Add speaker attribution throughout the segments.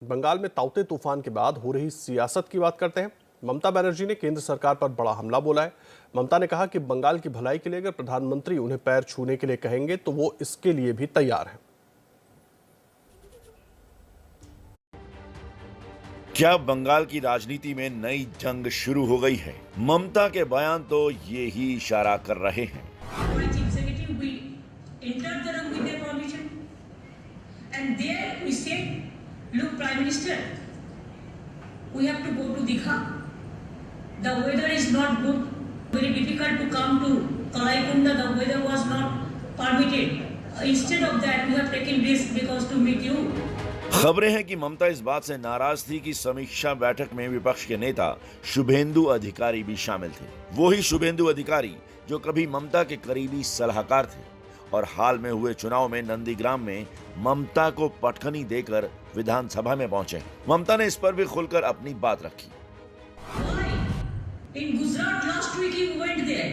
Speaker 1: बंगाल में ताउते तूफान के बाद हो रही सियासत की बात करते हैं। ममता बनर्जी ने केंद्र सरकार पर बड़ा हमला बोला है। ममता ने कहा कि बंगाल की भलाई के लिए अगर प्रधानमंत्री उन्हें पैर छूने के लिए कहेंगे तो वो इसके लिए भी तैयार हैं।
Speaker 2: क्या बंगाल की राजनीति में नई जंग शुरू हो गई है? ममता के बयान तो ये ही इशारा कर रहे हैं।
Speaker 3: Look, Prime Minister, we have to go to Dikha. The weather is not good. Very difficult to come to Kalaikunda. The weather was not permitted. Instead of that, we have taken risk because to meet you.
Speaker 2: खबरें हैं कि ममता इस बात से नाराज थी कि समीक्षा बैठक में विपक्ष के नेता शुभेंदु अधिकारी भी शामिल थे। वो ही शुभेंदु अधिकारी जो कभी ममता के करीबी सलाहकार थे और हाल में हुए चुनाव में नंदीग्राम में ममता को पटखनी देकर विधानसभा में पहुंचे। ममता ने इस पर भी खुलकर अपनी बात रखी।
Speaker 3: In Gujarat last week you went there.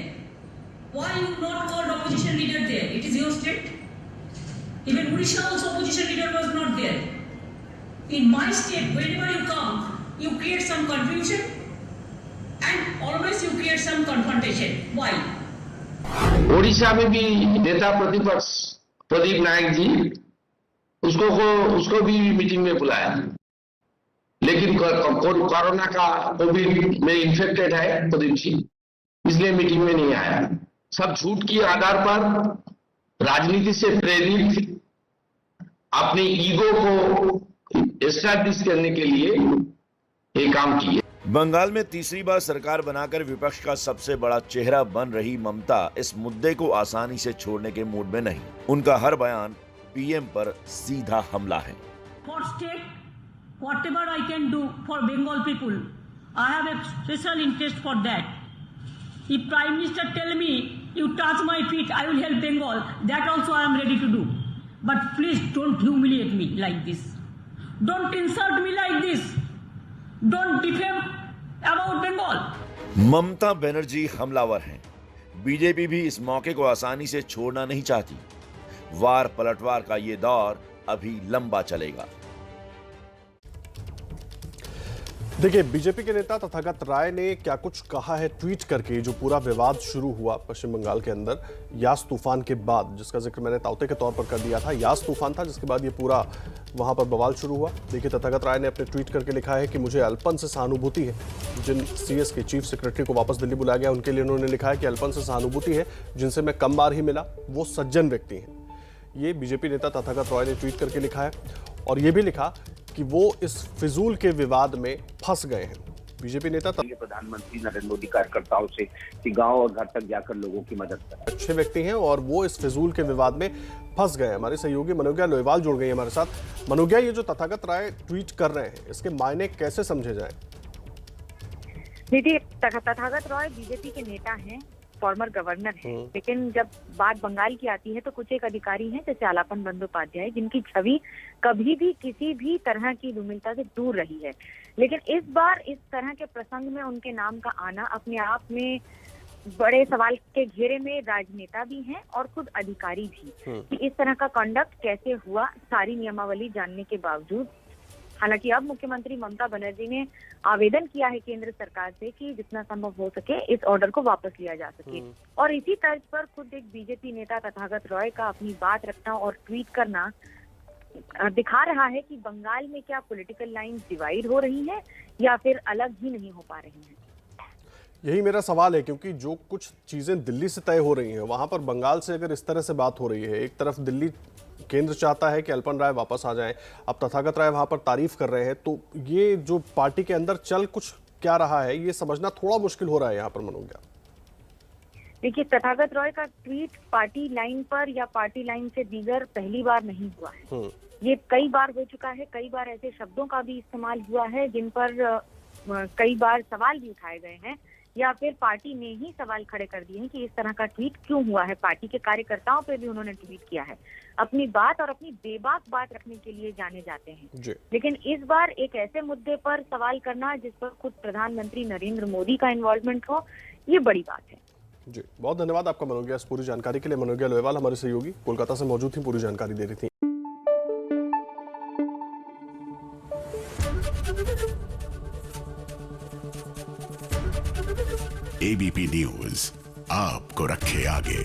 Speaker 3: Why you not called opposition leader there? It is your state. Even Odisha also opposition leader was not there. In my state, whenever you come, you create some confusion and always you create some confrontation. Why?
Speaker 4: Odisha में भी नेता प्रतिपक्ष प्रदीप नायक जी उसको भी meeting में बुलाया, लेकिन corona का कोविड में इन्फेक्टेड है प्रदीप जी, इसलिए मीटिंग में नहीं आया। सब झूठ के आधार पर राजनीति से प्रेरित अपने ईगो को एस्टैब्लिश करने के लिए ये काम किए।
Speaker 2: बंगाल में तीसरी बार सरकार बनाकर विपक्ष का सबसे बड़ा चेहरा बन रही ममता इस मुद्दे को आसानी से छोड़ने के मूड में नहीं। उनका हर बयान पीएम पर सीधा हमला है।
Speaker 3: For state, whatever I can do for Bengal people, I have a special interest for that. If Prime Minister tell me you touch my feet, I will help Bengal. That also I am ready to do. But please don't humiliate me like this. Don't insult me like this. Don't defame about Bengal.
Speaker 2: Mamata Banerjee हमलावर हैं। BJP भी इस मौके को आसानी से छोड़ना नहीं चाहती। वार पलटवार का ये दौर अभी लंबा चलेगा।
Speaker 1: देखिए, बीजेपी के नेता तथागत राय ने क्या कुछ कहा है ट्वीट करके। जो पूरा विवाद शुरू हुआ पश्चिम बंगाल के अंदर यास तूफान के बाद, जिसका जिक्र मैंने ताउते के तौर पर कर दिया था, यास तूफान था जिसके बाद ये पूरा वहां पर बवाल शुरू हुआ। देखिए, तथागत राय ने अपने ट्वीट करके लिखा है कि मुझे अल्पन से सहानुभूति है। जिन सीएस के चीफ सेक्रेटरी को वापस दिल्ली बुलाया गया उनके लिए उन्होंने लिखा है कि अल्पन से सहानुभूति है, जिनसे मैं कम बार ही मिला, वो सज्जन व्यक्ति हैं। ये बीजेपी नेता तथागत रॉय ने ट्वीट करके लिखा है और ये भी लिखा कि वो इस फिजूल के विवाद में फंस गए हैं। बीजेपी नेता
Speaker 5: प्रधानमंत्री नरेंद्र मोदी कार्यकर्ताओं से कि गांव और घर तक जाकर लोगों की मदद करें।
Speaker 1: अच्छे व्यक्ति हैं और वो इस फिजूल के विवाद में फंस गए। हमारे सहयोगी मनोज्ञा लोहेवाल जुड़ गई हमारे साथ। मनोज्ञा, ये जो तथागत राय ट्वीट कर रहे हैं, इसके मायने कैसे समझे जाए?
Speaker 6: देखिए, तथागत रॉय बीजेपी के नेता हैं, फॉर्मर गवर्नर है, लेकिन जब बात बंगाल की आती है तो कुछ एक अधिकारी हैं जैसे आलापन बंदोपाध्याय, जिनकी छवि कभी भी किसी भी तरह की दुर्मिलता से दूर रही है। लेकिन इस बार इस तरह के प्रसंग में उनके नाम का आना अपने आप में बड़े सवाल के घेरे में। राजनेता भी हैं और खुद अधिकारी भी, कि इस तरह का कंडक्ट कैसे हुआ, सारी नियमावली जानने के बावजूद। हालांकि अब मुख्यमंत्री ममता बनर्जी ने आवेदन किया है केंद्र सरकार से कि जितना संभव हो सके इस ऑर्डर को वापस लिया जा सके। और इसी तर्ज पर खुद एक बीजेपी नेता तथागत रॉय का अपनी बात रखना और ट्वीट करना दिखा रहा है कि बंगाल में क्या पॉलिटिकल लाइंस डिवाइड हो रही हैं या फिर अलग ही नहीं हो पा रही हैं।
Speaker 1: यही मेरा सवाल है, क्योंकि जो कुछ चीजें दिल्ली से तय हो रही हैं, वहां पर बंगाल से अगर इस तरह से बात हो रही है, एक तरफ दिल्ली केंद्र चाहता है कि अल्पन राय वापस आ जाएं, अब तथागत राय वहां पर तारीफ कर रहे हैं, तो ये जो पार्टी के अंदर चल कुछ क्या रहा है, ये समझना थोड़ा मुश्किल हो रहा है यहाँ पर। मनोज्ञा,
Speaker 6: देखिए, तथागत रॉय का ट्वीट पार्टी लाइन पर या पार्टी लाइन से दीगर पहली बार नहीं हुआ है। ये कई बार हो चुका है। कई बार ऐसे शब्दों का भी इस्तेमाल हुआ है जिन पर कई बार सवाल भी उठाए गए हैं या फिर पार्टी ने ही सवाल खड़े कर दिए हैं कि इस तरह का ट्वीट क्यों हुआ है। पार्टी के कार्यकर्ताओं पे भी उन्होंने ट्वीट किया है। अपनी बात और अपनी बेबाक बात रखने के लिए जाने जाते हैं, लेकिन इस बार एक ऐसे मुद्दे पर सवाल करना जिस पर खुद प्रधानमंत्री नरेंद्र मोदी का इन्वॉल्वमेंट हो, ये बड़ी बात है।
Speaker 1: जी, बहुत धन्यवाद आपका मनोज्ञा, इस पूरी जानकारी के लिए। मनोज्ञा लोहेवाल हमारे सहयोगी कोलकाता से मौजूद थी, पूरी जानकारी दे रही थी।
Speaker 7: एबीपी न्यूज आपको रखे आगे।